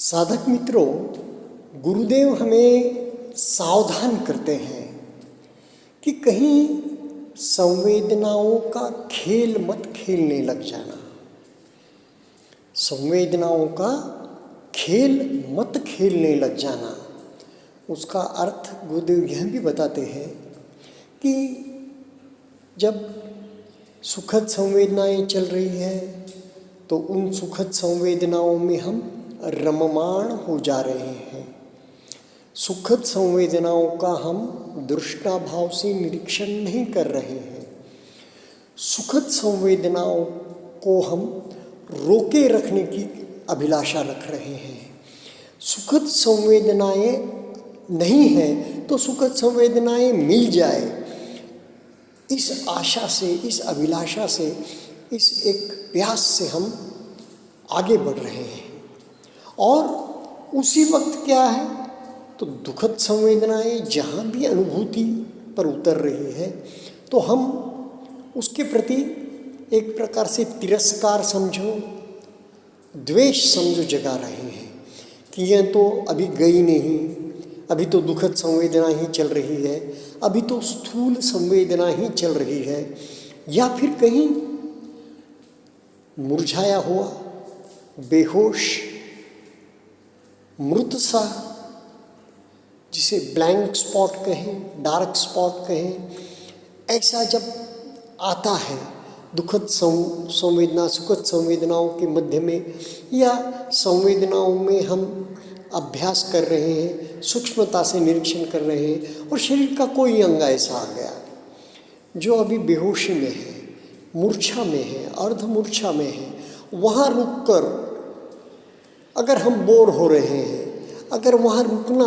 साधक मित्रों, गुरुदेव हमें सावधान करते हैं कि कहीं संवेदनाओं का खेल मत खेलने लग जाना। संवेदनाओं का खेल मत खेलने लग जाना, उसका अर्थ गुरुदेव यह भी बताते हैं कि जब सुखद संवेदनाएं चल रही है तो उन सुखद संवेदनाओं में हम रममाण हो जा रहे हैं। सुखद संवेदनाओं का हम दृष्टा भाव से निरीक्षण नहीं कर रहे हैं। सुखद संवेदनाओं को हम रोके रखने की अभिलाषा रख रहे हैं। सुखद संवेदनाएं नहीं है तो सुखद संवेदनाएं मिल जाए, इस आशा से, इस अभिलाषा से, इस एक प्यास से हम आगे बढ़ रहे हैं। और उसी वक्त क्या है तो दुखद संवेदनाएं जहाँ भी अनुभूति पर उतर रही है तो हम उसके प्रति एक प्रकार से तिरस्कार समझो, द्वेष समझो जगा रहे हैं कि यह तो अभी गई नहीं, अभी तो दुखद संवेदना ही चल रही है, अभी तो स्थूल संवेदना ही चल रही है। या फिर कहीं मुरझाया हुआ, बेहोश, मृत सा, जिसे ब्लैंक स्पॉट कहें, डार्क स्पॉट कहें, ऐसा जब आता है दुखद संवेदना सुखद संवेदनाओं के मध्य में, या संवेदनाओं में हम अभ्यास कर रहे हैं, सूक्ष्मता से निरीक्षण कर रहे हैं और शरीर का कोई अंग ऐसा आ गया जो अभी बेहोशी में है, मूर्छा में है, अर्धमूर्छा में है, वहाँ रुककर अगर हम बोर हो रहे हैं, अगर वहाँ रुकना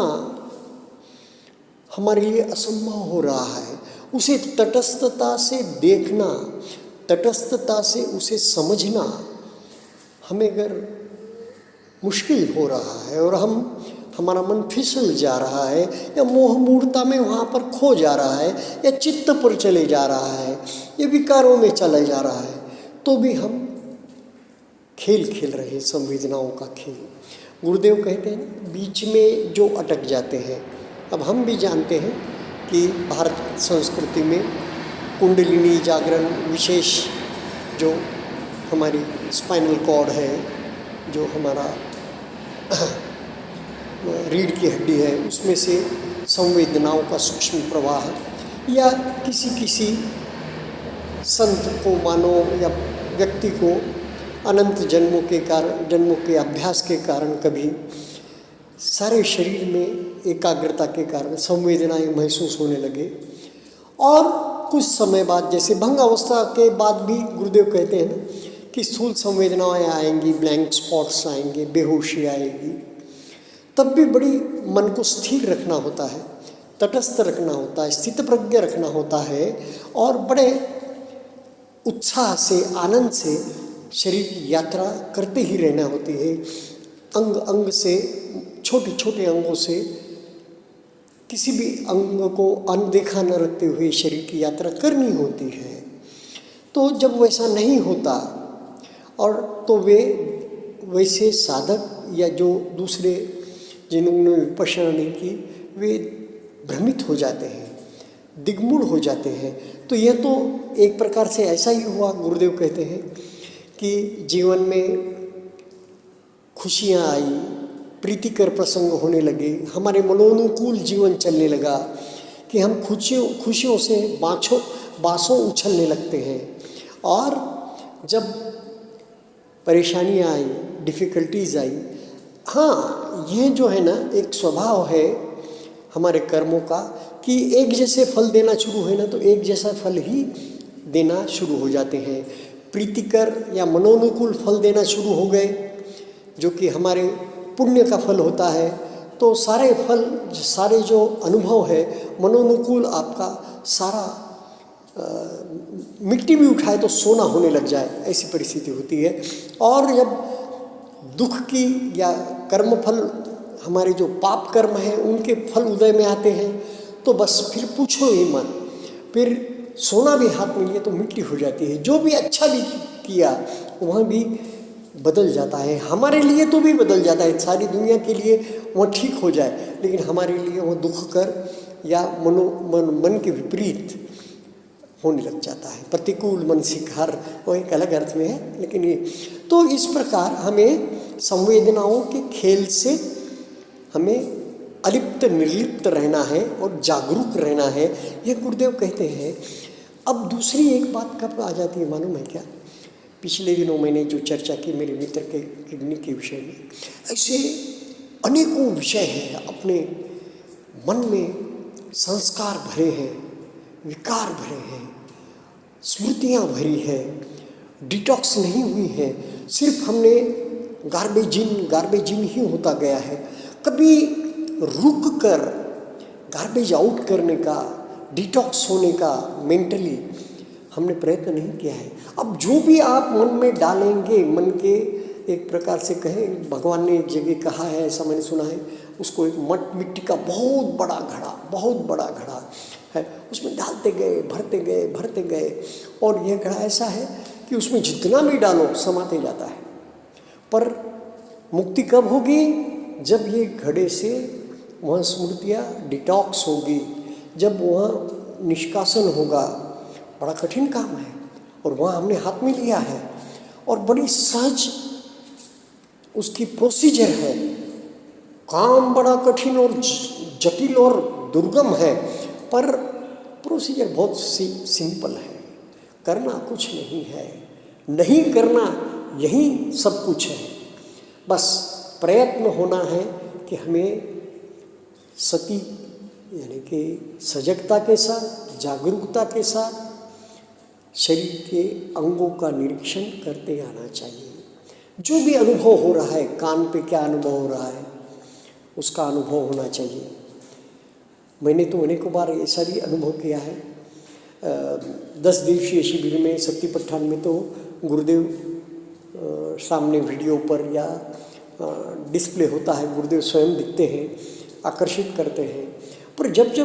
हमारे लिए असंभव हो रहा है, उसे तटस्थता से देखना, तटस्थता से उसे समझना हमें अगर मुश्किल हो रहा है और हमारा मन फिसल जा रहा है या मोह मूढ़ता में वहाँ पर खो जा रहा है या चित्त पर चले जा रहा है या विकारों में चला जा रहा है, तो भी हम खेल खेल रहे हैं, संवेदनाओं का खेल। गुरुदेव कहते हैं बीच में जो अटक जाते हैं। अब हम भी जानते हैं कि भारत संस्कृति में कुंडलिनी जागरण विशेष, जो हमारी स्पाइनल कॉर्ड है, जो हमारा रीढ़ की हड्डी है, उसमें से संवेदनाओं का सूक्ष्म प्रवाह, या किसी संत को मानो या व्यक्ति को अनंत जन्मों के अभ्यास के कारण कभी सारे शरीर में एकाग्रता के कारण संवेदनाएं महसूस होने लगे, और कुछ समय बाद, जैसे भंग अवस्था के बाद भी गुरुदेव कहते हैं ना कि स्थूल संवेदनाएं आएंगी, ब्लैंक स्पॉट्स आएंगे, बेहोशी आएगी, तब भी बड़ी मन को स्थिर रखना होता है, तटस्थ रखना होता है, स्थित प्रज्ञ रखना होता है और बड़े उत्साह से, आनंद से शरीर की यात्रा करते ही रहना होती है। अंग अंग से, छोटे छोटे अंगों से किसी भी अंग को अनदेखा न रखते हुए शरीर की यात्रा करनी होती है। तो जब वैसा नहीं होता और तो वे वैसे साधक या जो दूसरे जिन्होंने विपश्यना नहीं की, वे भ्रमित हो जाते हैं, दिग्मूढ़ हो जाते हैं। तो यह तो एक प्रकार से ऐसा ही हुआ। गुरुदेव कहते हैं कि जीवन में खुशियाँ आई, प्रीतिकर प्रसंग होने लगे, हमारे मनोनुकूल जीवन चलने लगा कि हम खुशियों से बाँसों उछलने लगते हैं। और जब परेशानियाँ आई, डिफ़िकल्टीज़ आई, हाँ, यह जो है ना एक स्वभाव है हमारे कर्मों का कि एक जैसे फल देना शुरू है ना तो एक जैसा फल ही देना शुरू हो जाते हैं। प्रीतिकर या मनोनुकूल फल देना शुरू हो गए, जो कि हमारे पुण्य का फल होता है, तो सारे फल, सारे जो अनुभव है मनोनुकूल, आपका सारा मिट्टी भी उठाए तो सोना होने लग जाए, ऐसी परिस्थिति होती है। और जब दुख की या कर्म फल, हमारे जो पाप कर्म हैं उनके फल उदय में आते हैं, तो बस फिर पूछो ही मत, फिर सोना भी हाथ में लिए तो मिट्टी हो जाती है। जो भी अच्छा भी किया वहाँ भी बदल जाता है। हमारे लिए तो भी बदल जाता है, सारी दुनिया के लिए वह ठीक हो जाए, लेकिन हमारे लिए वह दुख कर या मन के विपरीत होने लग जाता है। प्रतिकूल मानसिक हार वो एक अलग अर्थ में है, लेकिन ये तो इस प्रकार हमें संवेदनाओं के खेल से हमें अलिप्त निर्लिप्त रहना है और जागरूक रहना है, यह गुरुदेव कहते हैं। अब दूसरी एक बात कब आ जाती है मालूम है क्या? पिछले दिनों मैंने जो चर्चा की मेरे मित्र के किडनी के विषय में, ऐसे अनेकों विषय हैं, अपने मन में संस्कार भरे हैं, विकार भरे हैं, स्मृतियाँ भरी है, डिटॉक्स नहीं हुई है, सिर्फ हमने गार्बेज इन ही होता गया है। कभी रुक कर गार्बेज आउट करने का, डिटॉक्स होने का मेंटली हमने प्रयत्न नहीं किया है। अब जो भी आप मन में डालेंगे, मन के एक प्रकार से कहें, भगवान ने एक जगह कहा है, ऐसा मैंने सुना है, उसको एक मिट्टी का बहुत बड़ा घड़ा है, उसमें डालते गए, भरते गए और यह घड़ा ऐसा है कि उसमें जितना भी डालो समाते जाता है। पर मुक्ति कब होगी? जब ये घड़े से वहाँ स्मृतियाँ डिटॉक्स होगी, जब वहाँ निष्कासन होगा। बड़ा कठिन काम है और वहाँ हमने हाथ में लिया है और बड़ी सहज उसकी प्रोसीजर है। काम बड़ा कठिन और जटिल और दुर्गम है, पर प्रोसीजर बहुत सिंपल है। करना कुछ नहीं है, नहीं करना यही सब कुछ है। बस प्रयत्न होना है कि हमें सती यानी कि सजगता के साथ, जागरूकता के साथ शरीर के अंगों का निरीक्षण करते आना चाहिए। जो भी अनुभव हो रहा है, कान पे क्या अनुभव हो रहा है उसका अनुभव होना चाहिए। मैंने तो अनेकों बार ऐसा भी अनुभव किया है। 10 दिवसीय शिविर में सत्तीपट्ठान में तो गुरुदेव सामने वीडियो पर या डिस्प्ले होता है, गुरुदेव स्वयं दिखते हैं, आकर्षित करते हैं। पर जब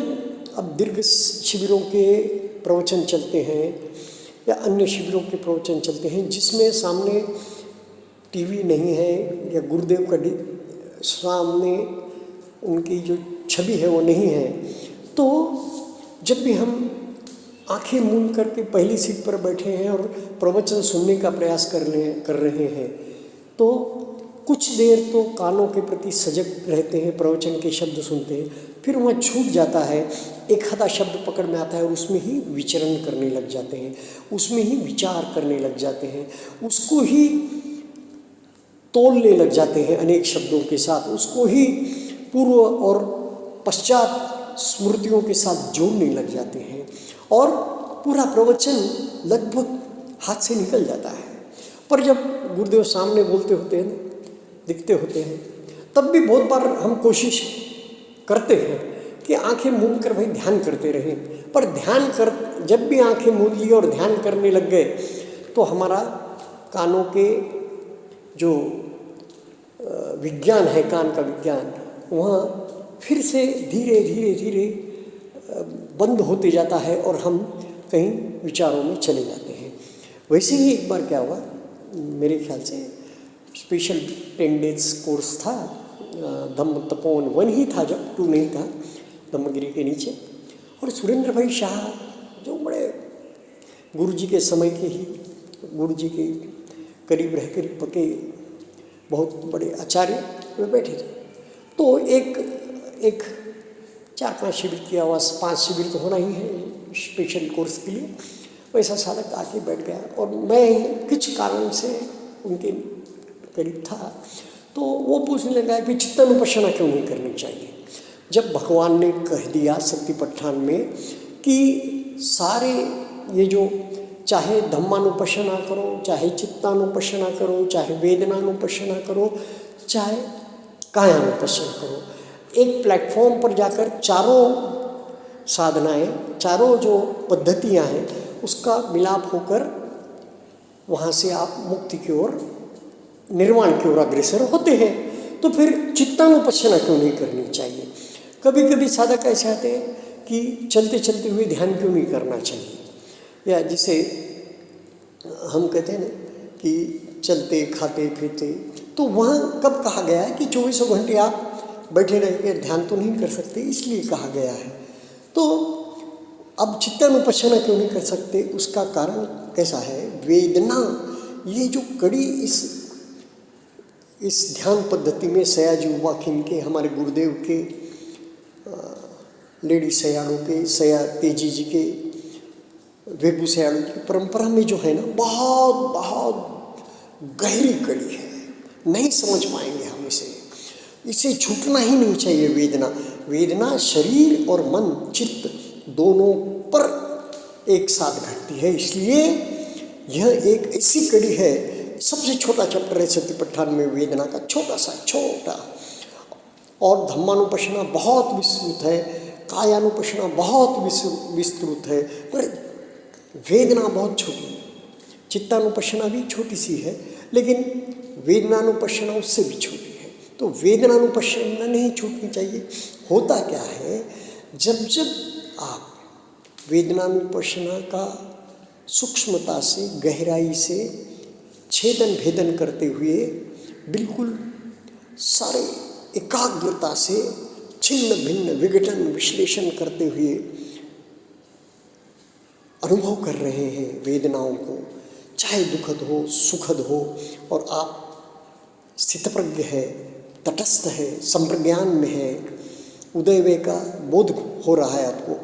अब दीर्घ शिविरों के प्रवचन चलते हैं या अन्य शिविरों के प्रवचन चलते हैं जिसमें सामने टीवी नहीं है या गुरुदेव का सामने उनकी जो छवि है वो नहीं है, तो जब भी हम आंखें मूंद करके पहली सीट पर बैठे हैं और प्रवचन सुनने का प्रयास कर रहे हैं, तो कुछ देर तो कानों के प्रति सजग रहते हैं, प्रवचन के शब्द सुनते हैं, फिर वहाँ छूट जाता है, एक आधा शब्द पकड़ में आता है और उसमें ही विचरण करने लग जाते हैं, उसमें ही विचार करने लग जाते हैं, उसको ही तोलने लग जाते हैं अनेक शब्दों के साथ, उसको ही पूर्व और पश्चात स्मृतियों के साथ जोड़ने लग जाते हैं और पूरा प्रवचन लगभग हाथ से निकल जाता है। पर जब गुरुदेव सामने बोलते होते हैं, दिखते होते हैं, तब भी बहुत बार हम कोशिश करते हैं कि आंखें मूंद कर भाई ध्यान करते रहें। पर जब भी आंखें मूंद ली और ध्यान करने लग गए तो हमारा कानों के जो विज्ञान है, कान का विज्ञान, वहाँ फिर से धीरे धीरे बंद होते जाता है और हम कहीं विचारों में चले जाते हैं। वैसे ही एक बार क्या हुआ, मेरे ख्याल से स्पेशल 10 डेज कोर्स था, धम्म तपोवन 1 ही था, जब 2 नहीं था, धम्मगिरी के नीचे। और सुरेंद्र भाई शाह जो बड़े गुरु जी के समय के ही, गुरु जी के करीब रह कर पके बहुत बड़े आचार्य वे बैठे थे। तो एक 4-5 शिविर की आवाज़, 5 शिविर तो होना ही है स्पेशल कोर्स के लिए, वैसा साधक आके बैठ गया और मैं कुछ कारण से उनके करीब था। तो वो पूछने लगा कि चित्तानुपश्यना क्यों नहीं करनी चाहिए, जब भगवान ने कह दिया सत्तीपट्ठान में कि सारे ये जो चाहे धम्मानुपश्यना करो, चाहे चित्तानुपश्यना करो, चाहे वेदनानुपश्यना करो, चाहे कायानुपश्यना करो, एक प्लेटफॉर्म पर जाकर चारों साधनाएं, चारों जो पद्धतियां हैं उसका मिलाप होकर वहाँ से आप मुक्ति की ओर, निर्वाण की ओर अग्रसर होते हैं। तो फिर चित्तानुपश्यना क्यों नहीं करनी चाहिए? कभी कभी साधक ऐसे आते हैं कि चलते चलते हुए ध्यान क्यों नहीं करना चाहिए, या जिसे हम कहते हैं ना कि चलते खाते फिरते, तो वहाँ कब कहा गया है कि 24 घंटे आप बैठे रहकर ध्यान तो नहीं कर सकते, इसलिए कहा गया है। तो अब चित्तानुपश्यना क्यों नहीं कर सकते, उसका कारण कैसा है, वेदना ये जो कड़ी इस ध्यान पद्धति में सयाजी उबाखिन के, हमारे गुरुदेव के, लेडी सयाणु के, सया तेजी जी के, वेगू सयाणु की परंपरा में जो है ना, बहुत बहुत गहरी कड़ी है, नहीं समझ पाएंगे हम इसे छूटना ही नहीं चाहिए। वेदना शरीर और मन चित्त दोनों पर एक साथ घटती है, इसलिए यह एक ऐसी कड़ी है। सबसे छोटा चैप्टर है सतिपट्ठान में वेदना का, छोटा, और धम्मानुपश्यना बहुत विस्तृत है, कायानुपश्यना बहुत विस्तृत है, पर वेदना बहुत छोटी है। चित्तानुपश्यना भी छोटी सी है, लेकिन वेदनानुपश्यना उससे भी छोटी है। तो वेदनानुपश्यना नहीं छूटनी चाहिए। होता क्या है, जब आप वेदनानुपश्यना का सूक्ष्मता से, गहराई से छेदन भेदन करते हुए, बिल्कुल सारे एकाग्रता से छिन्न भिन्न विघटन विश्लेषण करते हुए अनुभव कर रहे हैं वेदनाओं को, चाहे दुखद हो सुखद हो, और आप स्थितप्रज्ञ है, तटस्थ है, संप्रज्ञान में है, उदयवे का बोध हो रहा है आपको,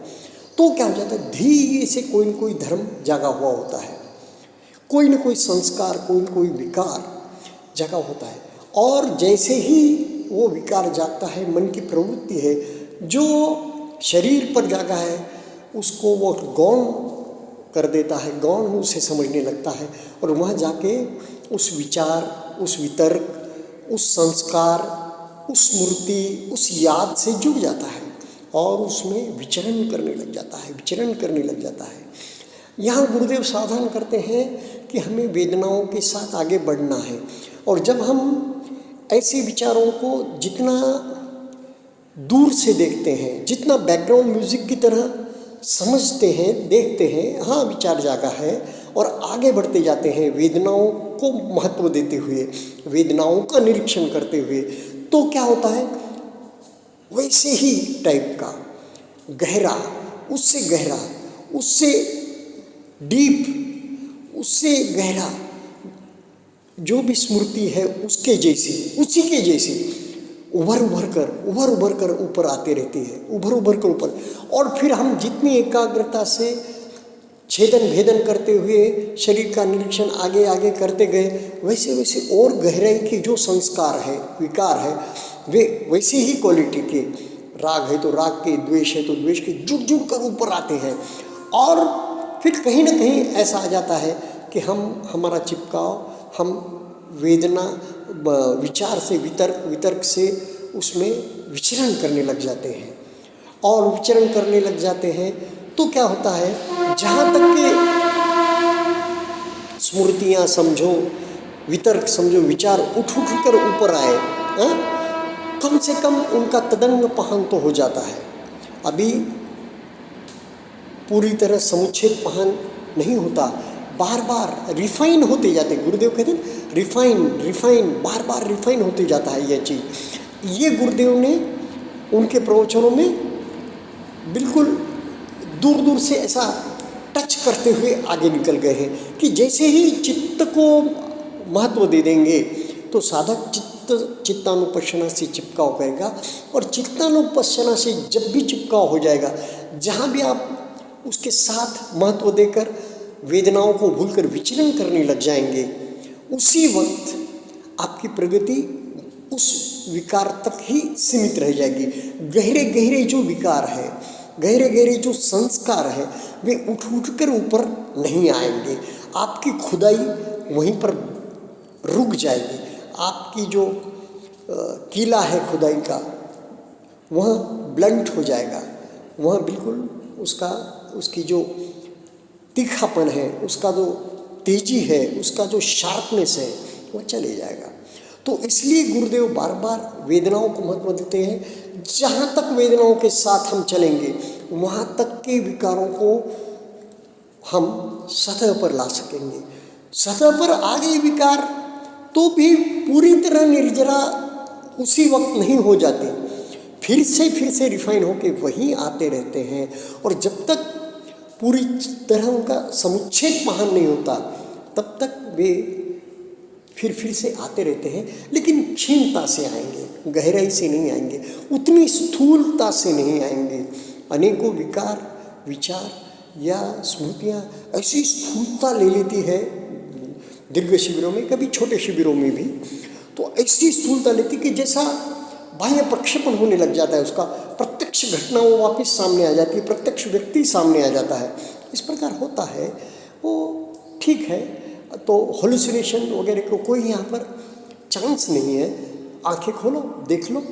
तो क्या हो जाता है, धीरे से कोई न कोई धर्म जागा हुआ होता है, कोई न कोई संस्कार, कोई न कोई विकार जागा होता है। और जैसे ही वो विकार जागता है, मन की प्रवृत्ति है जो शरीर पर जागा है, उसको वो गौण कर देता है, गौण उसे समझने लगता है, और वहाँ जाके उस विचार, उस वितर्क, उस संस्कार, उस स्मृति, उस याद से जुड़ जाता है और उसमें विचरण करने लग जाता है। यहाँ गुरुदेव सावधान करते हैं कि हमें वेदनाओं के साथ आगे बढ़ना है, और जब हम ऐसे विचारों को जितना दूर से देखते हैं, जितना बैकग्राउंड म्यूजिक की तरह समझते हैं, देखते हैं, हाँ विचार जागा है, और आगे बढ़ते जाते हैं वेदनाओं को महत्व देते हुए, वेदनाओं का निरीक्षण करते हुए, तो क्या होता है, वैसे ही टाइप का गहरा, उससे डीप, उससे गहरा जो भी स्मृति है उसके जैसी, उसी के जैसी उभर कर ऊपर आते रहती है, उभर कर ऊपर। और फिर हम जितनी एकाग्रता से छेदन भेदन करते हुए शरीर का निरीक्षण आगे करते गए, वैसे और गहराई के जो संस्कार है, विकार है, वे वैसे ही क्वालिटी के, राग है तो राग के, द्वेष है तो द्वेष के, जुड़ कर ऊपर आते हैं। और फिर कहीं ना कहीं ऐसा आ जाता है कि हमारा चिपकाव, हम वेदना विचार से, वितर्क से उसमें विचरण करने लग जाते हैं, और विचरण करने लग जाते हैं तो क्या होता है, जहाँ तक के स्मृतियाँ समझो, वितर्क समझो, विचार उठ कर ऊपर आए, कम से कम उनका तदंग पहन तो हो जाता है। अभी पूरी तरह समुच्छेद पहन नहीं होता, बार रिफाइन होते जाते। गुरुदेव कहते हैं रिफाइन, बार रिफाइन होते जाता है यह चीज़। ये गुरुदेव ने उनके प्रवचनों में बिल्कुल दूर से ऐसा टच करते हुए आगे निकल गए हैं कि जैसे ही चित्त को महत्व दे देंगे तो साधक चित्तानुपश्यना से चिपकाव करेगा, और चित्तानुपश्यना से जब भी चिपकाव हो जाएगा, जहाँ भी आप उसके साथ महत्व देकर वेदनाओं को भूलकर विचरण करने लग जाएंगे, उसी वक्त आपकी प्रगति उस विकार तक ही सीमित रह जाएगी। गहरे जो विकार है, गहरे जो संस्कार है, वे उठ कर ऊपर नहीं आएंगे। आपकी खुदाई वहीं पर रुक जाएगी। आपकी जो किला है खुदाई का, वह ब्लंट हो जाएगा, वह बिल्कुल उसकी जो तीखापन है, उसका जो तेजी है, उसका जो शार्पनेस है, वह चले जाएगा। तो इसलिए गुरुदेव बार वेदनाओं को महत्व देते हैं। जहाँ तक वेदनाओं के साथ हम चलेंगे, वहाँ तक के विकारों को हम सतह पर ला सकेंगे। सतह पर आ गए विकार तो भी पूरी तरह निर्जरा उसी वक्त नहीं हो जाती, फिर से रिफाइन होके वहीं आते रहते हैं। और जब तक पूरी तरह उनका समुच्छेद महान नहीं होता तब तक वे फिर से आते रहते हैं, लेकिन क्षीणता से आएंगे, गहराई से नहीं आएंगे, उतनी स्थूलता से नहीं आएंगे। अनेकों विकार, विचार या स्मृतियाँ ऐसी स्थूलता ले लेती है दीर्घ शिविरों में, कभी छोटे शिविरों में भी, तो ऐसी स्थूलता लेती कि जैसा बाह्य प्रक्षेपण होने लग जाता है, उसका प्रत्यक्ष घटना वो वापस सामने आ जाती है, प्रत्यक्ष व्यक्ति सामने आ जाता है। इस प्रकार होता है, वो ठीक है। तो होल्यूसिनेशन वगैरह को कोई यहाँ पर चांस नहीं है। आंखें खोलो, देख लो,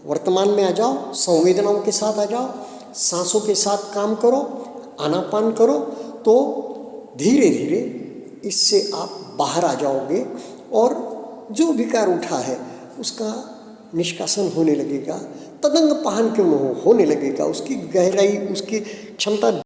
वर्तमान में आ जाओ, संवेदनाओं के साथ आ जाओ, सांसों के साथ काम करो, आनापान करो, तो धीरे धीरे इससे आप बाहर आ जाओगे और जो विकार उठा है उसका निष्कासन होने लगेगा, तदंग पहन क्यों न होने लगेगा, उसकी गहराई, उसकी क्षमता